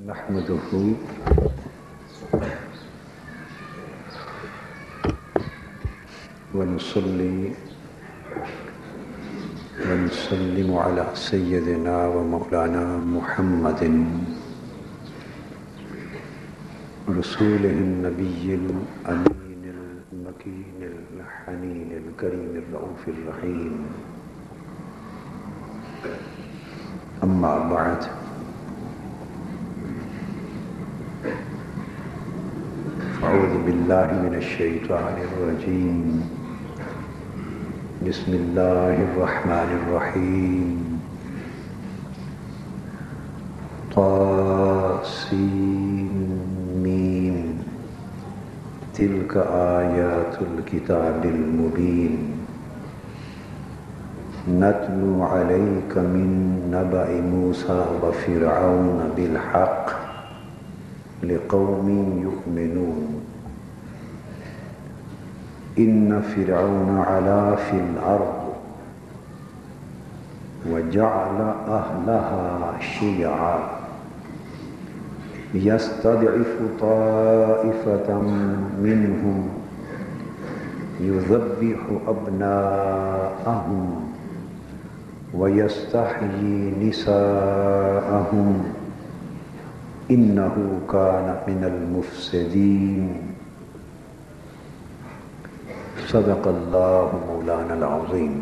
نحمده ونصلي ونسلم على سيدنا ومولانا محمد رسوله النبي الأمين المكين الحنين الكريم الرؤوف الرحيم. أما بعد، أعوذ بالله من الشيطان الرجيم. بسم الله الرحمن الرحيم. طاسين تلك آيات الكتاب المبين نتلو عليك من نبأ موسى وفرعون بالحق لقوم يؤمنون. إن فرعون علا في الأرض وجعل أهلها شيعا يستضعف طائفة منهم يذبح أبناءهم ويستحيي نساءهم إنه كان من المفسدين. صدق اللہ مولانا العظیم.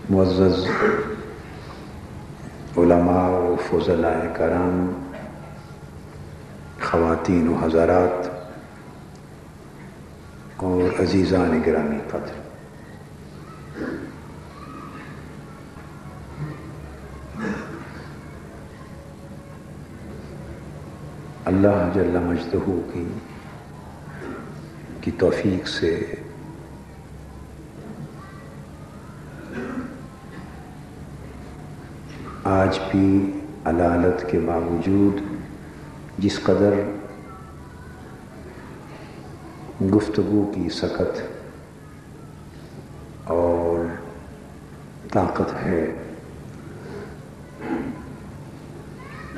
معزز علماء و فضلاء کرام، خواتین و حضرات اور عزیزان گرامی قدر، اللہ جل مجدہ کی توفیق سے آج بھی علالت کے باوجود جس قدر گفتگو کی سکت اور طاقت ہے،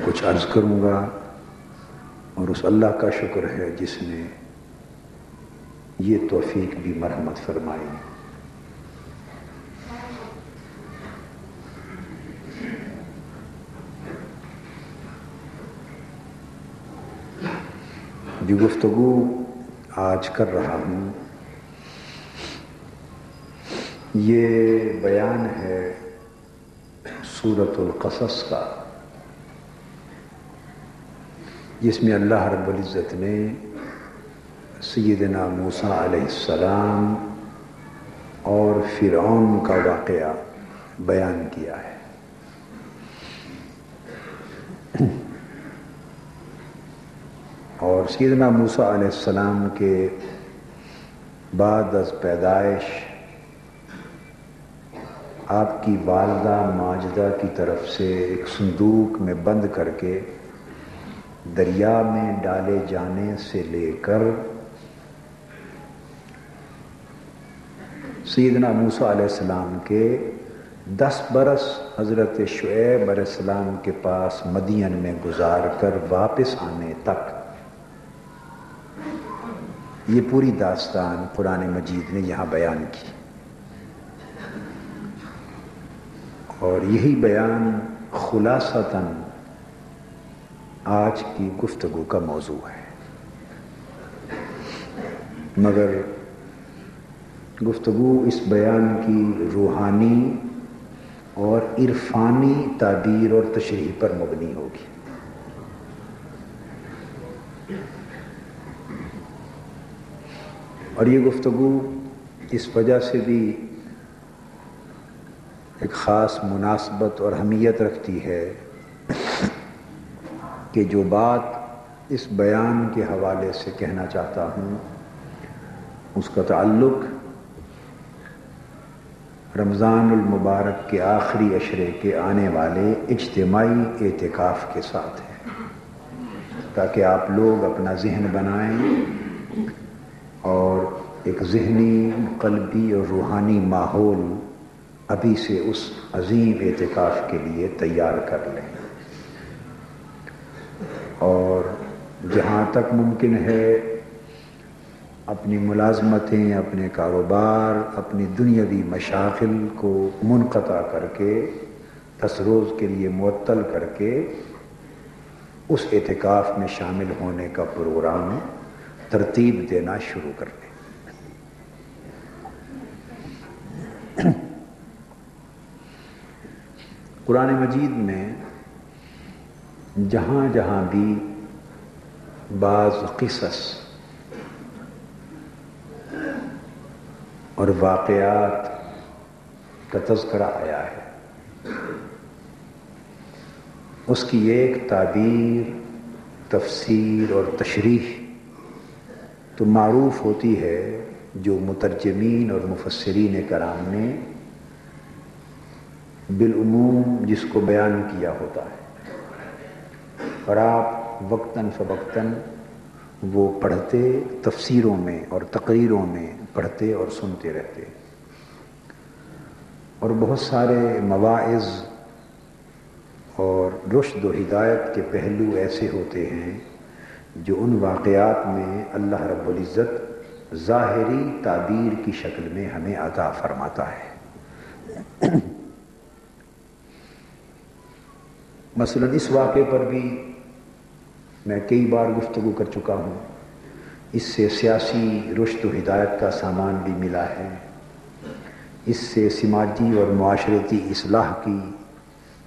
کچھ عرض کروں گا، اور اس اللہ کا شکر ہے جس نے یہ توفیق بھی مرحمت فرمائی. جو گفتگو آج کر رہا ہوں یہ بیان ہے سورۃ القصص کا، جس میں اللہ رب العزت نے سیدنا موسیٰ علیہ السلام اور فرعون کا واقعہ بیان کیا ہے. اور سیدنا موسیٰ علیہ السلام کے بعد از پیدائش آپ کی والدہ ماجدہ کی طرف سے ایک صندوق میں بند کر کے دریا میں ڈالے جانے سے لے کر سیدنا موسیٰ علیہ السلام کے 10 برس حضرت شعیب علیہ السلام کے پاس مدین میں گزار کر واپس آنے تک، یہ پوری داستان قرآن مجید نے یہاں بیان کی، اور یہی بیان خلاصتاً آج کی گفتگو کا موضوع ہے. مگر گفتگو اس بیان کی روحانی اور عرفانی تعبیر اور تشریح پر مبنی ہوگی. اور یہ گفتگو اس وجہ سے بھی ایک خاص مناسبت اور اہمیت رکھتی ہے کہ جو بات اس بیان کے حوالے سے کہنا چاہتا ہوں اس کا تعلق رمضان المبارک کے آخری عشرے کے آنے والے اجتماعی اعتکاف کے ساتھ ہے، تاکہ آپ لوگ اپنا ذہن بنائیں اور ایک ذہنی، قلبی اور روحانی ماحول ابھی سے اس عظیم اعتکاف کے لیے تیار کر لیں. اور جہاں تک ممکن ہے اپنی ملازمتیں، اپنے کاروبار، اپنی دنیاوی مشاغل کو منقطع کر کے 10 روز کے لیے معطل کر کے اس اعتکاف میں شامل ہونے کا پروگرام ترتیب دینا شروع کر دیں۔ قرآن مجید میں جہاں جہاں بھی بعض قصص اور واقعات کا تذکرہ آیا ہے، اس کی ایک تعبیر، تفسیر اور تشریح تو معروف ہوتی ہے جو مترجمین اور مفسرین کرام نے بالعموم جس کو بیان کیا ہوتا ہے، اور آپ وقتاً فوقتاً وہ پڑھتے، تفسیروں میں اور تقریروں میں پڑھتے اور سنتے رہتے، اور بہت سارے مواعظ اور رشد و ہدایت کے پہلو ایسے ہوتے ہیں جو ان واقعات میں اللہ رب العزت ظاہری تعبیر کی شکل میں ہمیں عطا فرماتا ہے۔ مثلا اس واقعے پر بھی میں کئی بار گفتگو کر چکا ہوں، اس سے سیاسی رشد و ہدایت کا سامان بھی ملا ہے، اس سے سماجی اور معاشرتی اصلاح کی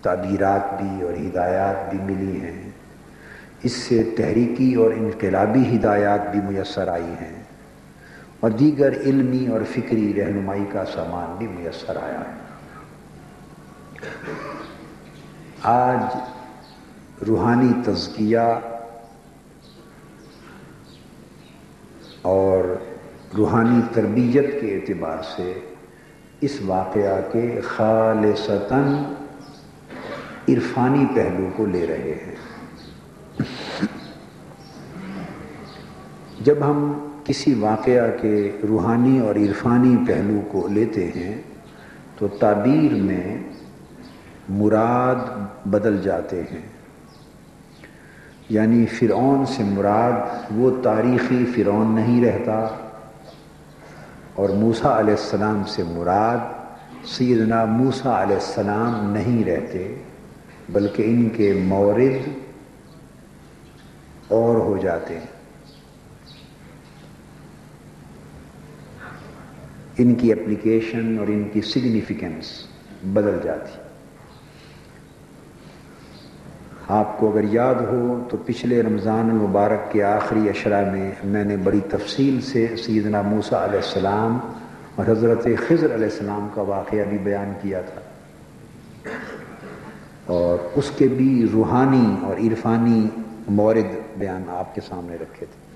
تعبیرات بھی اور ہدایات بھی ملی ہیں، اس سے تحریکی اور انقلابی ہدایات بھی میسر آئی ہیں، اور دیگر علمی اور فکری رہنمائی کا سامان بھی میسر آیا ہے۔ آج روحانی تزکیہ اور روحانی تربیت کے اعتبار سے اس واقعہ کے خالصتاً عرفانی پہلو کو لے رہے ہیں۔ جب ہم کسی واقعہ کے روحانی اور عرفانی پہلو کو لیتے ہیں تو تعبیر میں مراد بدل جاتے ہیں، یعنی فرعون سے مراد وہ تاریخی فرعون نہیں رہتا، اور موسیٰ علیہ السلام سے مراد سیدنا موسیٰ علیہ السلام نہیں رہتے، بلکہ ان کے مورد اور ہو جاتے ہیں، ان کی اپلیکیشن اور ان کی سگنیفیکنس بدل جاتی۔ آپ کو اگر یاد ہو تو پچھلے رمضان المبارک کے آخری عشرہ میں نے بڑی تفصیل سے سیدنا موسیٰ علیہ السلام اور حضرت خضر علیہ السلام کا واقعہ بھی بیان کیا تھا، اور اس کے بھی روحانی اور عرفانی مورد بیان آپ کے سامنے رکھے تھے۔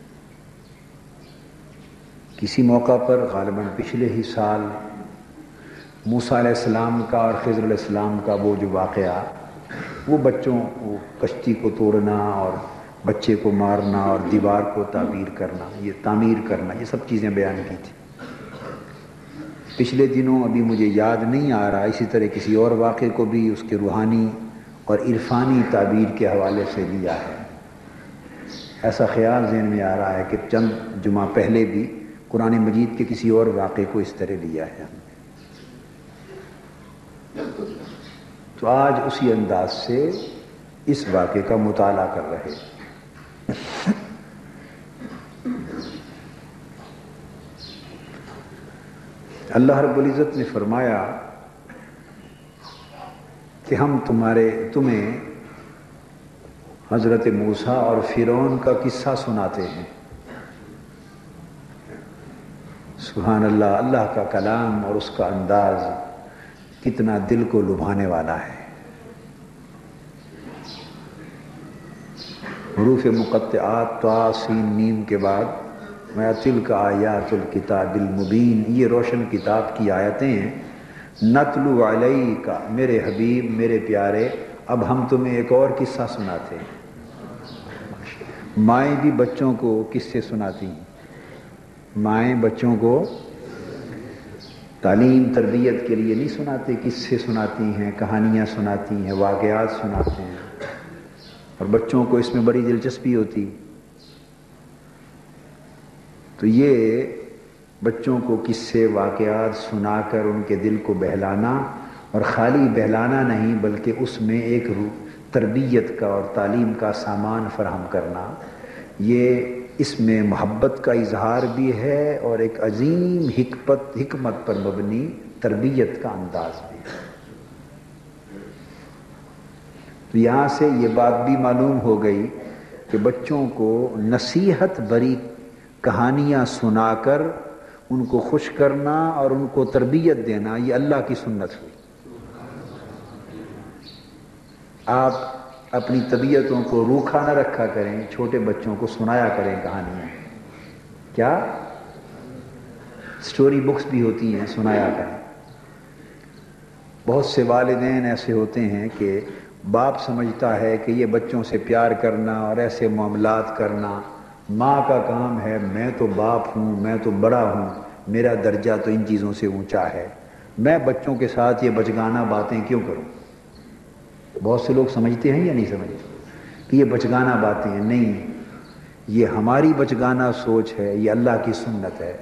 کسی موقع پر غالباً پچھلے ہی سال موسیٰ علیہ السلام کا اور خضر علیہ السلام کا وہ جو واقعہ، وہ بچوں کو کشتی کو توڑنا اور بچے کو مارنا اور دیوار کو تعمیر کرنا، یہ سب چیزیں بیان کی تھی۔ پچھلے دنوں ابھی مجھے یاد نہیں آ رہا، اسی طرح کسی اور واقعے کو بھی اس کے روحانی اور عرفانی تعبیر کے حوالے سے لیا ہے۔ ایسا خیال ذہن میں آ رہا ہے کہ چند جمعہ پہلے بھی قرآن مجید کے کسی اور واقعے کو اس طرح لیا ہے۔ تو آج اسی انداز سے اس واقعے کا مطالعہ کر رہے ہیں۔ اللہ رب العزت نے فرمایا کہ ہم تمہیں حضرت موسیٰ اور فرعون کا قصہ سناتے ہیں۔ سبحان اللہ، اللہ کا کلام اور اس کا انداز کتنا دل کو لبھانے والا ہے۔ حروف مقطعات طا سین میم کے بعد تلک آیات الکتاب المبین، یہ روشن کتاب کی آیتیں ہیں۔ نتلو علیک، میرے حبیب، میرے پیارے، اب ہم تمہیں ایک اور قصہ سناتے ہیں۔ مائیں بھی بچوں کو قصے سناتی ہیں، مائیں بچوں کو تعلیم تربیت کے لیے نہیں سناتے، قصے سناتی ہیں، کہانیاں سناتی ہیں، واقعات سناتے ہیں۔ اور بچوں کو اس میں بڑی دلچسپی ہوتی. تو یہ بچوں کو قصے واقعات سنا کر ان کے دل کو بہلانا، اور خالی بہلانا نہیں بلکہ اس میں ایک تربیت کا اور تعلیم کا سامان فراہم کرنا، یہ اس میں محبت کا اظہار بھی ہے اور ایک عظیم حکمت پر مبنی تربیت کا انداز بھی ہے. تو یہاں سے یہ بات بھی معلوم ہو گئی کہ بچوں کو نصیحت بری کہانیاں سنا کر ان کو خوش کرنا اور ان کو تربیت دینا، یہ اللہ کی سنت ہوئی. آپ اپنی طبیعتوں کو روکھا نہ رکھا کریں، چھوٹے بچوں کو سنایا کریں کہانیاں. کیا سٹوری بکس بھی ہوتی ہیں، سنایا کریں. بہت سے والدین ایسے ہوتے ہیں کہ باپ سمجھتا ہے کہ یہ بچوں سے پیار کرنا اور ایسے معاملات کرنا ماں کا کام ہے، میں تو باپ ہوں، میں تو بڑا ہوں، میرا درجہ تو ان چیزوں سے اونچا ہے، میں بچوں کے ساتھ یہ بچگانہ باتیں کیوں کروں. بہت سے لوگ سمجھتے ہیں یا نہیں سمجھتے کہ یہ بچگانہ باتیں ہیں. نہیں، یہ ہماری بچگانہ سوچ ہے، یہ اللہ کی سنت ہے.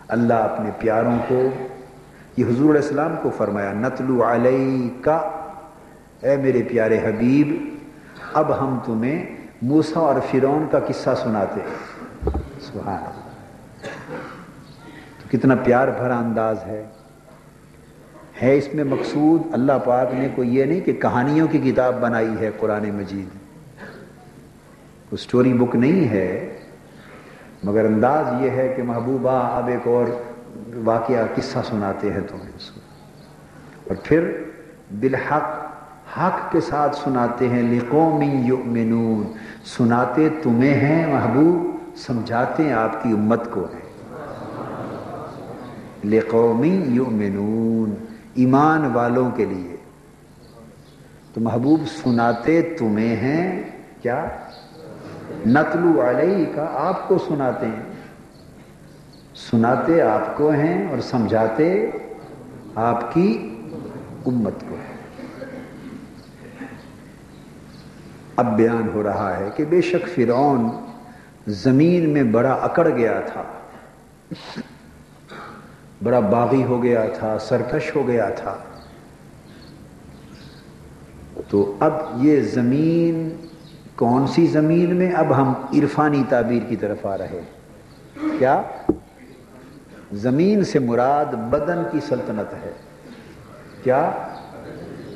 اللہ اپنے پیاروں کو، یہ حضور علیہ السلام کو فرمایا، نتلو علیک، اے میرے پیارے حبیب، اب ہم تمہیں موسیٰ اور فرعون کا قصہ سناتے ہیں. سبحان اللہ، تو کتنا پیار بھرا انداز ہے. اس میں مقصود اللہ پاک نے کوئی یہ نہیں کہ کہانیوں کی کتاب بنائی ہے قرآن مجید، کوئی سٹوری بک نہیں ہے، مگر انداز یہ ہے کہ محبوبہ اب ایک اور واقعہ قصہ سناتے ہیں تمہیں اس کو، اور پھر بالحق، حق کے ساتھ سناتے ہیں. لقوم یؤمنون، سناتے تمہیں ہیں محبوب، سمجھاتے ہیں آپ کی امت کو ہیں. لقوم یؤمنون، ایمان والوں کے لیے. تو محبوب سناتے تمہیں ہیں، کیا نتلو علیک، آپ کو سناتے ہیں، سناتے آپ کو ہیں اور سمجھاتے آپ کی امت کو ہے. اب بیان ہو رہا ہے کہ بے شک فرعون زمین میں بڑا اکڑ گیا تھا، بڑا باغی ہو گیا تھا، سرکش ہو گیا تھا. تو اب یہ زمین کون سی زمین میں؟ اب ہم عرفانی تعبیر کی طرف آ رہے ہیں. کیا زمین سے مراد بدن کی سلطنت ہے؟ کیا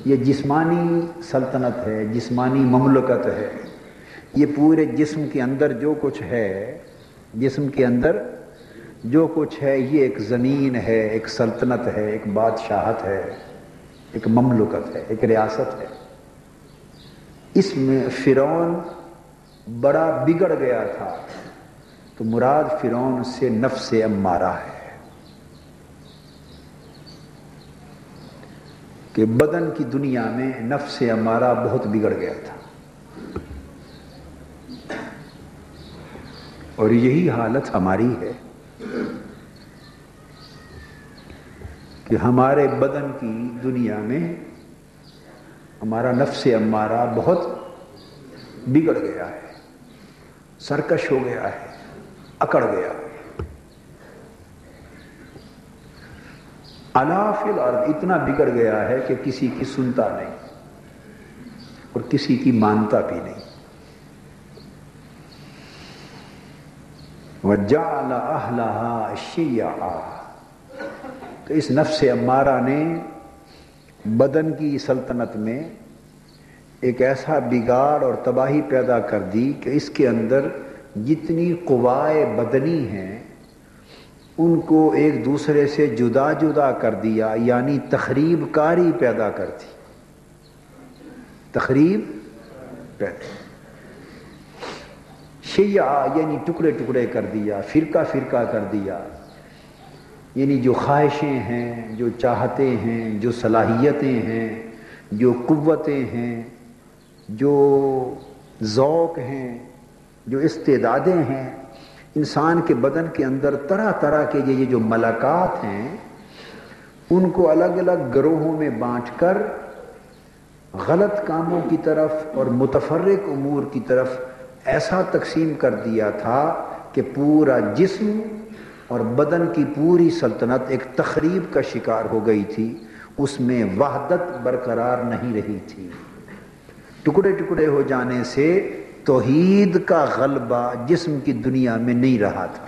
یہ جسمانی سلطنت ہے، جسمانی مملکت ہے. یہ پورے جسم کے اندر جو کچھ ہے، جسم کے اندر جو کچھ ہے، یہ ایک زمین ہے، ایک سلطنت ہے، ایک بادشاہت ہے، ایک مملکت ہے، ایک ریاست ہے. اس میں فرعون بڑا بگڑ گیا تھا، تو مراد فرعون سے نفس امارہ ہے کہ بدن کی دنیا میں نفس امارہ بہت بگڑ گیا تھا. اور یہی حالت ہماری ہے کہ ہمارے بدن کی دنیا میں ہمارا نفس امارہ بہت بگڑ گیا ہے، سرکش ہو گیا ہے، اکڑ گیا ہے. علا فی الارض، اتنا بگڑ گیا ہے کہ کسی کی سنتا نہیں اور کسی کی مانتا بھی نہیں. وَجَعَلَ أَهْلَهَا شِيَعًا، تو اس نفس امارہ نے بدن کی سلطنت میں ایک ایسا بگاڑ اور تباہی پیدا کر دی کہ اس کے اندر جتنی قوائے بدنی ہیں ان کو ایک دوسرے سے جدا جدا کر دیا، یعنی تخریب کاری پیدا کر دی. تخریب پیدا، شیعہ یعنی ٹکڑے ٹکڑے کر دیا، فرقہ فرقہ کر دیا. یعنی جو خواہشیں ہیں، جو چاہتے ہیں، جو صلاحیتیں ہیں، جو قوتیں ہیں، جو ذوق ہیں، جو استعدادیں ہیں، انسان کے بدن کے اندر طرح طرح کے یہ جو ملکات ہیں، ان کو الگ الگ گروہوں میں بانٹ کر غلط کاموں کی طرف اور متفرق امور کی طرف ایسا تقسیم کر دیا تھا کہ پورا جسم اور بدن کی پوری سلطنت ایک تخریب کا شکار ہو گئی تھی، اس میں وحدت برقرار نہیں رہی تھی۔ ٹکڑے ٹکڑے ہو جانے سے توحید کا غلبہ جسم کی دنیا میں نہیں رہا تھا۔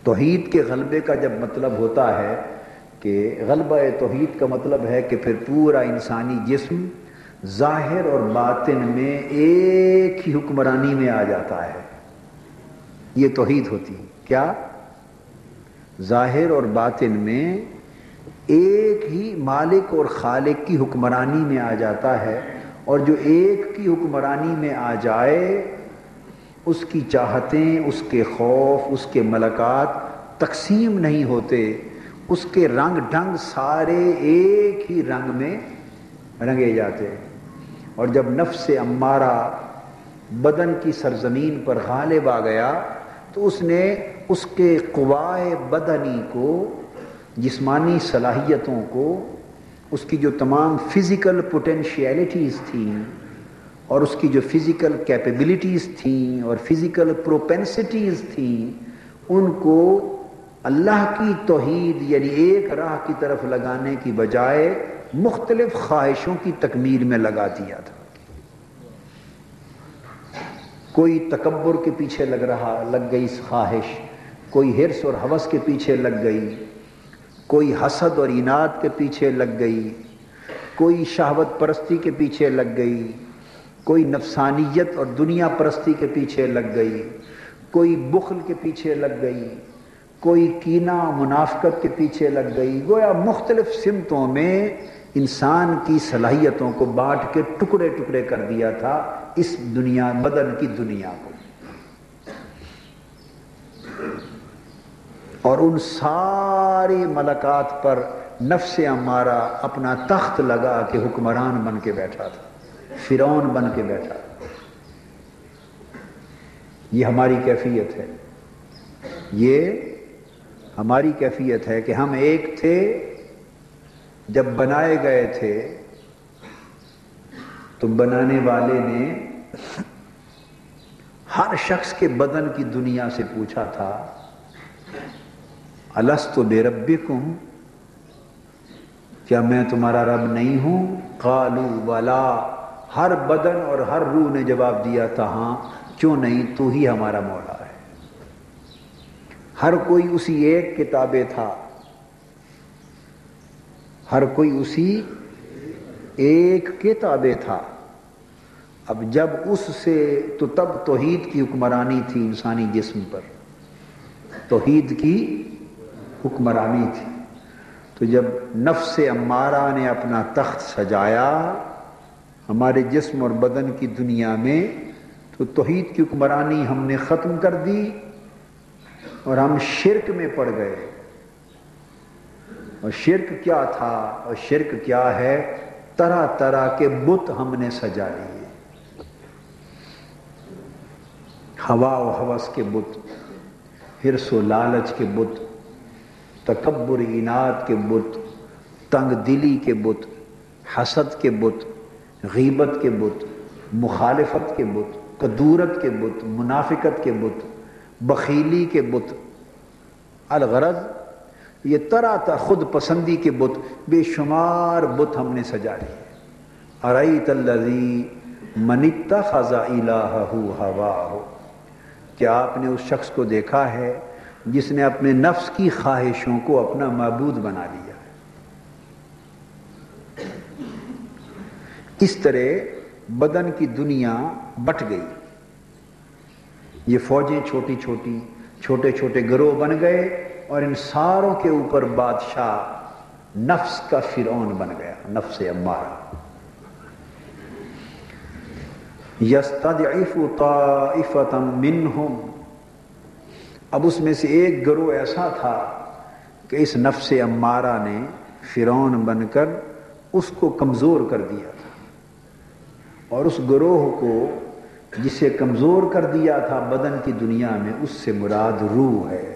توحید کے غلبے کا جب مطلب ہوتا ہے کہ غلبہ توحید کا مطلب ہے کہ پھر پورا انسانی جسم ظاہر اور باطن میں ایک ہی حکمرانی میں آ جاتا ہے، یہ توحید ہوتی ہے۔ کیا؟ ظاہر اور باطن میں ایک ہی مالک اور خالق کی حکمرانی میں آ جاتا ہے، اور جو ایک کی حکمرانی میں آ جائے اس کی چاہتیں، اس کے خوف، اس کے ملکات تقسیم نہیں ہوتے، اس کے رنگ ڈھنگ سارے ایک ہی رنگ میں رنگے جاتے۔ اور جب نفس امارہ بدن کی سرزمین پر غالب آ گیا تو اس نے اس کے قوائے بدنی کو، جسمانی صلاحیتوں کو، اس کی جو تمام فزیکل پوٹینشیلٹیز تھیں اور اس کی جو فزیکل کیپیبلٹیز تھیں اور فزیکل پروپینسٹیز تھیں، ان کو اللہ کی توحید یعنی ایک راہ کی طرف لگانے کی بجائے مختلف خواہشوں کی تکمیل میں لگا دیا تھا۔ کوئی تکبر کے پیچھے لگ گئی خواہش، کوئی حرص اور ہوس کے پیچھے لگ گئی، کوئی حسد اور اناد کے پیچھے لگ گئی، کوئی شہوت پرستی کے پیچھے لگ گئی، کوئی نفسانیت اور دنیا پرستی کے پیچھے لگ گئی، کوئی بخل کے پیچھے لگ گئی، کوئی کینہ منافقت کے پیچھے لگ گئی۔ گویا مختلف سمتوں میں انسان کی صلاحیتوں کو بانٹ کے ٹکڑے ٹکڑے کر دیا تھا اس دنیا، بدن کی دنیا کو، اور ان ساری ملکات پر نفس امارہ اپنا تخت لگا کے حکمران بن کے بیٹھا تھا، فرعون بن کے بیٹھا تھا۔ یہ ہماری کیفیت ہے، یہ ہماری کیفیت ہے کہ ہم ایک تھے جب بنائے گئے تھے تو بنانے والے نے ہر شخص کے بدن کی دنیا سے پوچھا تھا الست بربکم، کیا میں تمہارا رب نہیں ہوں؟ قالوا بلا، ہر بدن اور ہر روح نے جواب دیا تھا ہاں، کیوں نہیں، تو ہی ہمارا مولا ہے۔ ہر کوئی اسی ایک کے تابع تھا، ہر کوئی اسی ایک کے تابع تھا۔ اب جب اس سے تو تب توحید کی حکمرانی تھی انسانی جسم پر، توحید کی حکمرانی تھی۔ تو جب نفس امارہ نے اپنا تخت سجایا ہمارے جسم اور بدن کی دنیا میں، تو توحید کی حکمرانی ہم نے ختم کر دی اور ہم شرک میں پڑ گئے۔ اور شرک کیا تھا اور شرک کیا ہے؟ طرح طرح کے بت ہم نے سجا لیے، ہوا و ہوس کے بت، حرص و لالچ کے بت، تکبر اناد کے بت، تنگ دلی کے بت، حسد کے بت، غیبت کے بت، مخالفت کے بت، کدورت کے بت، منافقت کے بت، بخیلی کے بت، الغرض یہ طرح طرح خود پسندی کے بت، بے شمار بت ہم نے سجا لیے۔ ارأیت الذی من اتخذ الہہ ہواہ، کیا آپ نے اس شخص کو دیکھا ہے جس نے اپنے نفس کی خواہشوں کو اپنا معبود بنا لیا؟ اس طرح بدن کی دنیا بٹ گئی، یہ فوجیں چھوٹی چھوٹی، چھوٹے چھوٹے گروہ بن گئے، اور ان ساروں کے اوپر بادشاہ نفس کا فرعون بن گیا، نفس امارہ۔ یستضعف طائفۃ منہم، اب اس میں سے ایک گروہ ایسا تھا کہ اس نفس امارہ نے فرعون بن کر اس کو کمزور کر دیا تھا، اور اس گروہ کو جسے کمزور کر دیا تھا بدن کی دنیا میں، اس سے مراد روح ہے۔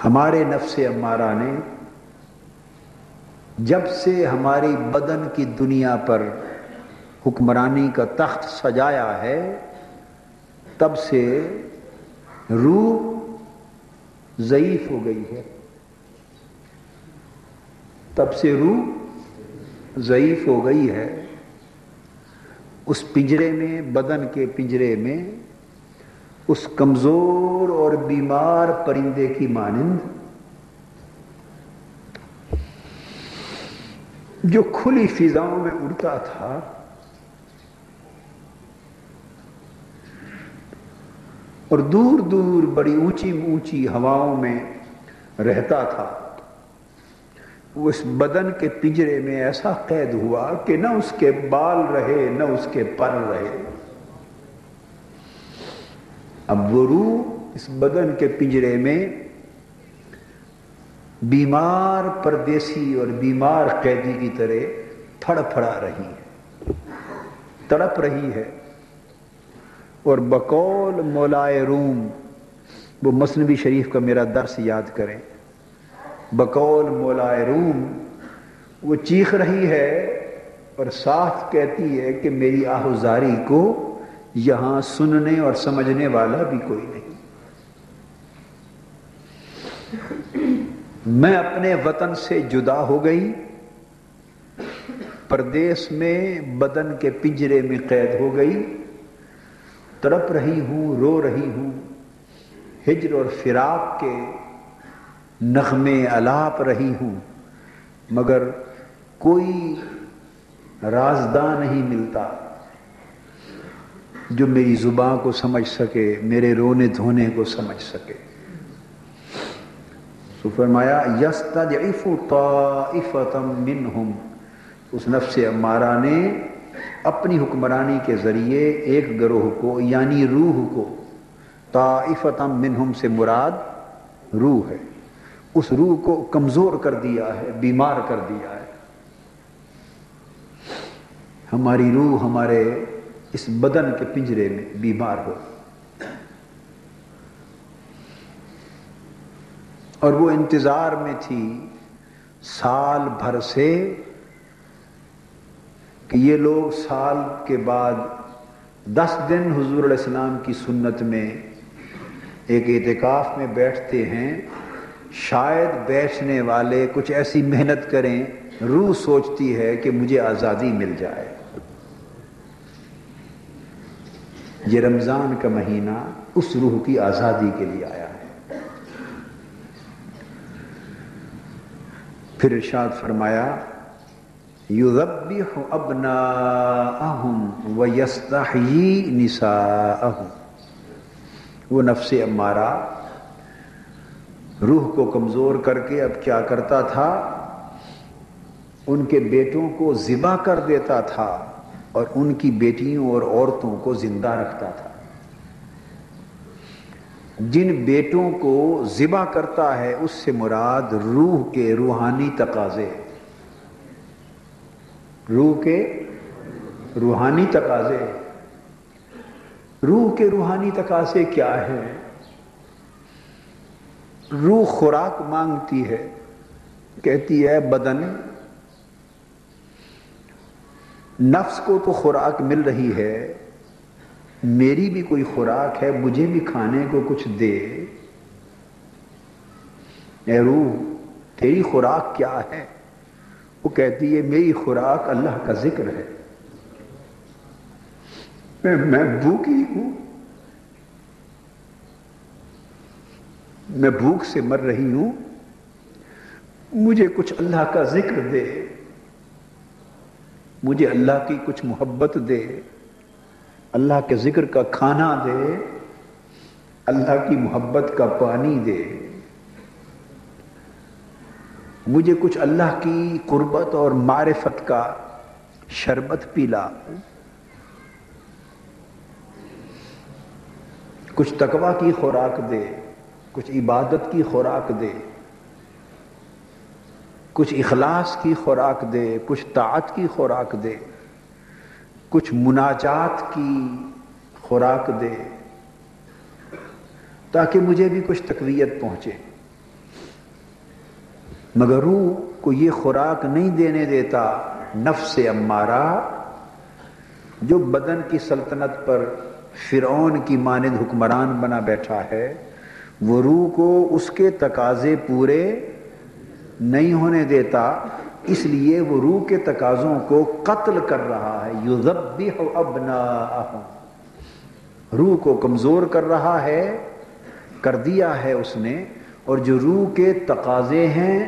ہمارے نفس امارہ نے جب سے ہماری بدن کی دنیا پر حکمرانی کا تخت سجایا ہے تب سے روح ضعیف ہو گئی ہے، تب سے روح ضعیف ہو گئی ہے۔ اس پنجرے میں، بدن کے پنجرے میں، اس کمزور اور بیمار پرندے کی مانند جو کھلی فضاؤں میں اڑتا تھا، اور دور دور بڑی اونچی اونچی ہواؤں میں رہتا تھا، وہ اس بدن کے پنجرے میں ایسا قید ہوا کہ نہ اس کے بال رہے نہ اس کے پر رہے۔ اب وہ روح اس بدن کے پنجرے میں بیمار پردیسی اور بیمار قیدی کی طرح پھڑا رہی ہے، تڑپ رہی ہے۔ اور بقول مولائے روم، وہ مثنوی شریف کا میرا درس یاد کریں، بقول مولائے روم وہ چیخ رہی ہے اور صاف کہتی ہے کہ میری آہوزاری کو یہاں سننے اور سمجھنے والا بھی کوئی نہیں۔ میں اپنے وطن سے جدا ہو گئی، پردیس میں بدن کے پنجرے میں قید ہو گئی، تڑپ رہی ہوں، رو رہی ہوں، ہجر اور فراق کے نغمے الاپ رہی ہوں، مگر کوئی رازداں نہیں ملتا جو میری زبان کو سمجھ سکے، میرے رونے دھونے کو سمجھ سکے۔ تو فرمایا یستضعف طائفۃ منہم، اس نفس امارہ نے اپنی حکمرانی کے ذریعے ایک گروہ کو یعنی روح کو، طائفۃ منہم سے مراد روح ہے، اس روح کو کمزور کر دیا ہے، بیمار کر دیا ہے۔ ہماری روح ہمارے اس بدن کے پنجرے میں بیمار ہو، اور وہ انتظار میں تھی سال بھر سے کہ یہ لوگ سال کے بعد 10 دن حضور علیہ السلام کی سنت میں ایک اعتکاف میں بیٹھتے ہیں، شاید بیٹھنے والے کچھ ایسی محنت کریں، روح سوچتی ہے کہ مجھے آزادی مل جائے۔ یہ رمضان کا مہینہ اس روح کی آزادی کے لیے آیا ہے۔ پھر ارشاد فرمایا یذبح ابناءہم ویستحیی نساءہم، وہ نفس امارہ روح کو کمزور کر کے اب کیا کرتا تھا، ان کے بیٹوں کو ذبح کر دیتا تھا اور ان کی بیٹیوں اور عورتوں کو زندہ رکھتا تھا۔ جن بیٹوں کو ذبح کرتا ہے اس سے مراد روح کے روحانی تقاضے، روح کے روحانی تقاضے۔ روح کے روحانی تقاضے کیا ہیں؟ روح خوراک مانگتی ہے، کہتی ہے بدن، نفس کو تو خوراک مل رہی ہے، میری بھی کوئی خوراک ہے، مجھے بھی کھانے کو کچھ دے۔ اے روح تیری خوراک کیا ہے؟ وہ کہتی ہے میری خوراک اللہ کا ذکر ہے، میں بھوکی ہوں، میں بھوک سے مر رہی ہوں، مجھے کچھ اللہ کا ذکر دے، مجھے اللہ کی کچھ محبت دے، اللہ کے ذکر کا کھانا دے، اللہ کی محبت کا پانی دے، مجھے کچھ اللہ کی قربت اور معرفت کا شربت پلا، کچھ تقویٰ کی خوراک دے، کچھ عبادت کی خوراک دے، کچھ اخلاص کی خوراک دے، کچھ طاعت کی خوراک دے، کچھ مناجات کی خوراک دے، تاکہ مجھے بھی کچھ تقویت پہنچے۔ مگر روح کو یہ خوراک نہیں دینے دیتا نفس امارہ جو بدن کی سلطنت پر فرعون کی مانند حکمران بنا بیٹھا ہے، وہ روح کو اس کے تقاضے پورے نہیں ہونے دیتا، اس لیے وہ روح کے تقاضوں کو قتل کر رہا ہے۔ یذبح ابناءہم، روح کو کمزور کر رہا ہے، کر دیا ہے اس نے، اور جو روح کے تقاضے ہیں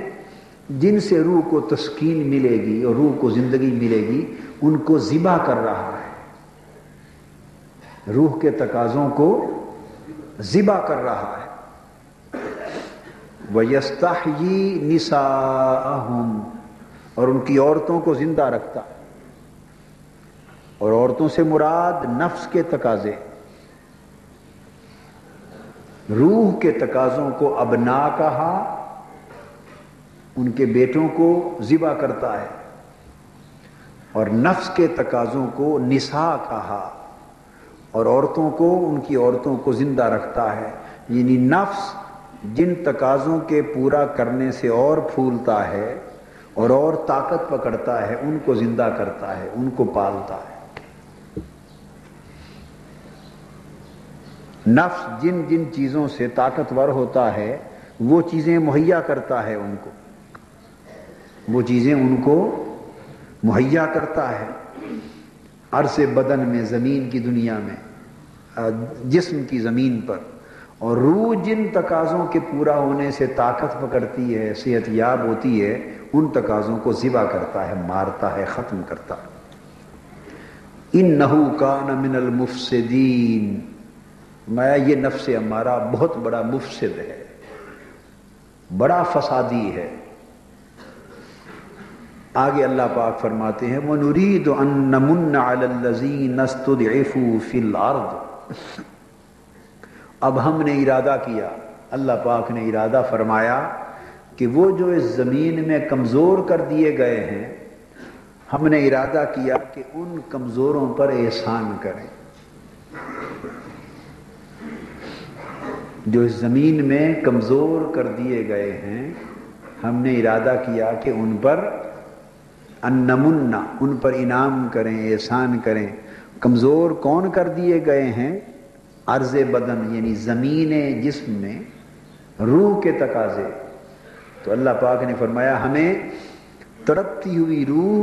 جن سے روح کو تسکین ملے گی اور روح کو زندگی ملے گی، ان کو ذبح کر رہا ہے، روح کے تقاضوں کو ذبح کر رہا ہے۔ وَيَسْتَحْيِي نِسَاءَهُمْ، اور ان کی عورتوں کو زندہ رکھتا، اور عورتوں سے مراد نفس کے تقاضے، روح کے تقاضوں کو ابنا کہا، ان کے بیٹوں کو ذبح کرتا ہے، اور نفس کے تقاضوں کو نساء کہا، اور عورتوں کو، ان کی عورتوں کو زندہ رکھتا ہے۔ یعنی نفس جن تقاضوں کے پورا کرنے سے اور پھولتا ہے اور طاقت پکڑتا ہے، ان کو زندہ کرتا ہے، ان کو پالتا ہے۔ نفس جن جن چیزوں سے طاقتور ہوتا ہے وہ چیزیں مہیا کرتا ہے ان کو، وہ چیزیں ان کو مہیا کرتا ہے عرض بدن میں، زمین کی دنیا میں، جسم کی زمین پر، اور روح جن تقاضوں کے پورا ہونے سے طاقت پکڑتی ہے، صحت یاب ہوتی ہے، ان تقاضوں کو ذبح کرتا ہے، مارتا ہے، ختم کرتا ہے۔ اِنَّهُ كَانَ مِنَ الْمُفْسِدِينَ، میں یہ نفس ہمارا بہت بڑا مفسد ہے، بڑا فسادی ہے۔ آگے اللہ پاک فرماتے ہیں وَنُرِيدُ أَن نَّمُنَّ عَلَى الَّذِينَ اسْتُضْعِفُوا فِي الْأَرْضِ، اب ہم نے ارادہ کیا، اللہ پاک نے ارادہ فرمایا کہ وہ جو اس زمین میں کمزور کر دیے گئے ہیں، ہم نے ارادہ کیا کہ ان کمزوروں پر احسان کریں۔ جو اس زمین میں کمزور کر دیے گئے ہیں، ہم نے ارادہ کیا کہ ان پر انمنا، ان پر انعام کریں، احسان کریں۔ کمزور کون کر دیے گئے ہیں؟ عرض بدن یعنی زمین جسم میں روح کے تقاضے، تو اللہ پاک نے فرمایا ہمیں تڑپتی ہوئی روح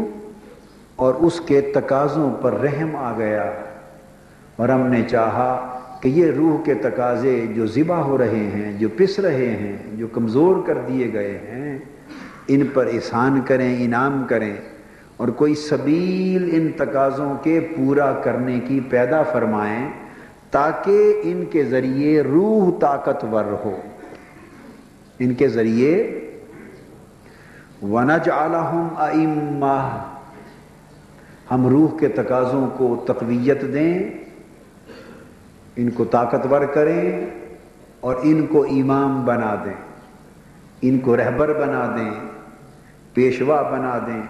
اور اس کے تقاضوں پر رحم آ گیا، اور ہم نے چاہا کہ یہ روح کے تقاضے جو ذبح ہو رہے ہیں، جو پس رہے ہیں، جو کمزور کر دیے گئے ہیں، ان پر احسان کریں، انعام کریں، اور کوئی سبیل ان تقاضوں کے پورا کرنے کی پیدا فرمائیں تاکہ ان کے ذریعے روح طاقتور ہو، ان کے ذریعے وَنَجْعَلَهُمْ أَئِمَّةً، ہم روح کے تقاضوں کو تقویت دیں، ان کو طاقتور کریں، اور ان کو امام بنا دیں، ان کو رہبر بنا دیں، پیشوا بنا دیں۔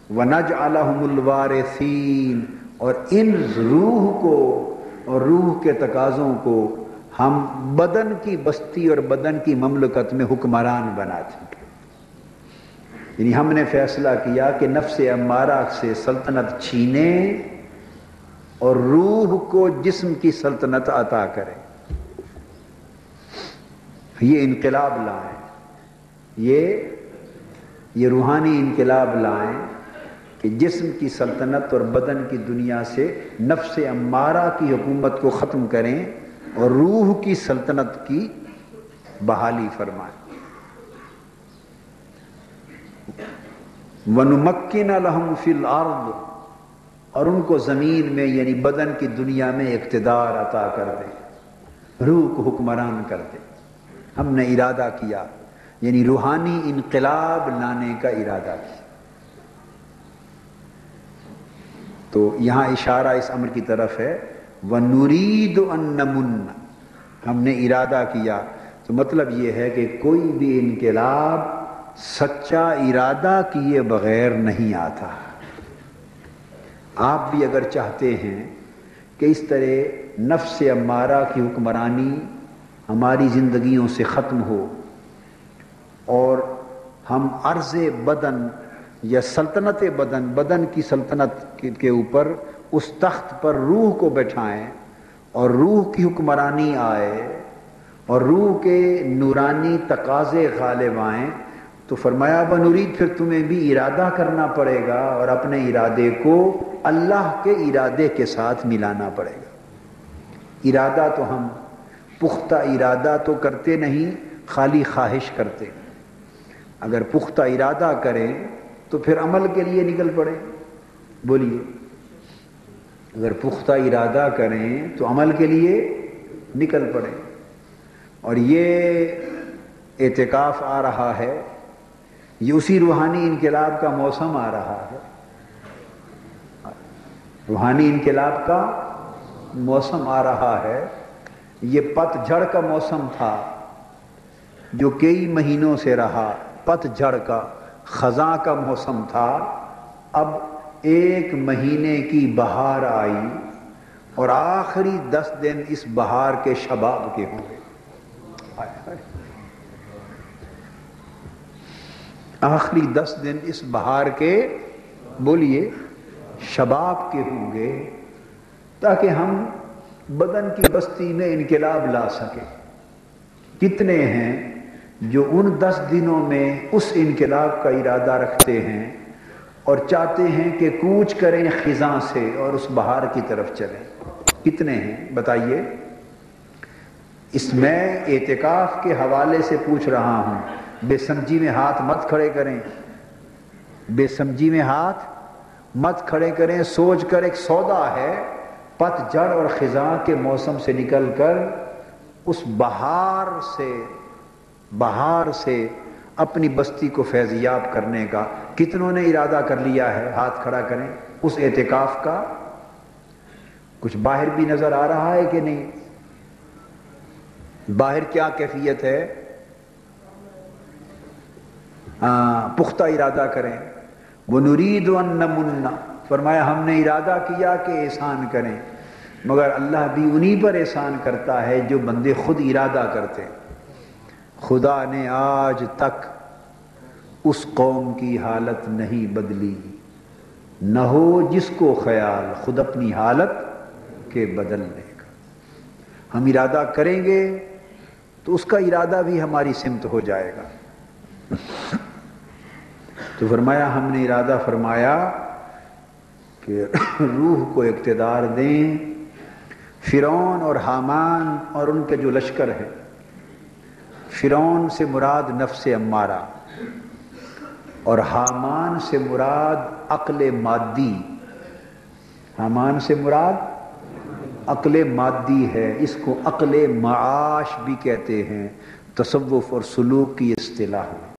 وَنَجْعَلَهُمُ الْوَارِثِينَ، اور ان روح کو اور روح کے تقاضوں کو ہم بدن کی بستی اور بدن کی مملکت میں حکمران بنا دیں۔ یعنی ہم نے فیصلہ کیا کہ نفس امارہ سے سلطنت چھینے اور روح کو جسم کی سلطنت عطا کرے، یہ انقلاب لائیں، یہ روحانی انقلاب لائیں کہ جسم کی سلطنت اور بدن کی دنیا سے نفس امارہ کی حکومت کو ختم کریں اور روح کی سلطنت کی بحالی فرمائیں۔ وَنُمَكِّنَ لَهُمْ فِي الْأَرْضِ، اور ان کو زمین میں یعنی بدن کی دنیا میں اقتدار عطا کر دیں، روح کو حکمران کر دیں۔ ہم نے ارادہ کیا، یعنی روحانی انقلاب لانے کا ارادہ کیا۔ تو یہاں اشارہ اس امر کی طرف ہے وَنُرِيدُ أَن نَّمُنَّ، ہم نے ارادہ کیا، تو مطلب یہ ہے کہ کوئی بھی انقلاب سچا ارادہ کیے بغیر نہیں آتا۔ آپ بھی اگر چاہتے ہیں کہ اس طرح نفس امارہ کی حکمرانی ہماری زندگیوں سے ختم ہو اور ہم عرض بدن یا سلطنت بدن، بدن کی سلطنت کے اوپر اس تخت پر روح کو بٹھائیں اور روح کی حکمرانی آئے اور روح کے نورانی تقاضے غالب آئیں، تو فرمایا بنورید پھر تمہیں بھی ارادہ کرنا پڑے گا اور اپنے ارادے کو اللہ کے ارادے کے ساتھ ملانا پڑے گا۔ ارادہ تو ہم پختہ ارادہ تو کرتے نہیں، خالی خواہش کرتے۔ اگر پختہ ارادہ کریں تو پھر عمل کے لیے نکل پڑے۔ بولیے، اگر پختہ ارادہ کریں تو عمل کے لیے نکل پڑے۔ اور یہ اعتکاف آ رہا ہے، یہ اسی روحانی انقلاب کا موسم آ رہا ہے۔ روحانی انقلاب کا موسم آ رہا ہے۔ یہ پت جھڑ کا موسم تھا جو کئی مہینوں سے رہا، پت جھڑ کا، خزاں کا موسم تھا۔ اب 1 مہینے کی بہار آئی اور آخری 10 دن اس بہار کے شباب کے ہوں گے۔ آخری 10 دن اس بہار کے، بولیے، شباب کے ہوں گے، تاکہ ہم بدن کی بستی میں انقلاب لا سکیں۔ کتنے ہیں جو ان 10 دنوں میں اس انقلاب کا ارادہ رکھتے ہیں اور چاہتے ہیں کہ کوچ کریں خزاں سے اور اس بہار کی طرف چلیں؟ کتنے ہیں بتائیے؟ اس میں اعتکاف کے حوالے سے پوچھ رہا ہوں، بے سمجھی میں ہاتھ مت کھڑے کریں، بے سمجھی میں ہاتھ مت کھڑے کریں۔ سوچ کر، ایک سودا ہے، پت جھڑ اور خزاں کے موسم سے نکل کر اس بہار سے اپنی بستی کو فیضیاب کرنے کا کتنوں نے ارادہ کر لیا ہے؟ ہاتھ کھڑا کریں۔ اس اعتکاف کا کچھ باہر بھی نظر آ رہا ہے کہ نہیں؟ باہر کیا کیفیت ہے؟ پختہ ارادہ کریں۔ وَنُرِيدُ أَن نَّمُنَّ، فرمایا ہم نے ارادہ کیا کہ احسان کریں، مگر اللہ بھی انہی پر احسان کرتا ہے جو بندے خود ارادہ کرتے ہیں۔ خدا نے آج تک اس قوم کی حالت نہیں بدلی، نہ ہو جس کو خیال خود اپنی حالت کے بدلنے کا۔ ہم ارادہ کریں گے تو اس کا ارادہ بھی ہماری سمت ہو جائے گا۔ تو فرمایا ہم نے ارادہ فرمایا کہ روح کو اقتدار دیں۔ فرعون اور حامان اور ان کے جو لشکر ہے، فرعون سے مراد نفس امارہ اور حامان سے مراد عقل مادی، حامان سے مراد عقل مادی ہے، اس کو عقل معاش بھی کہتے ہیں، تصوف اور سلوک کی اصطلاح ہے۔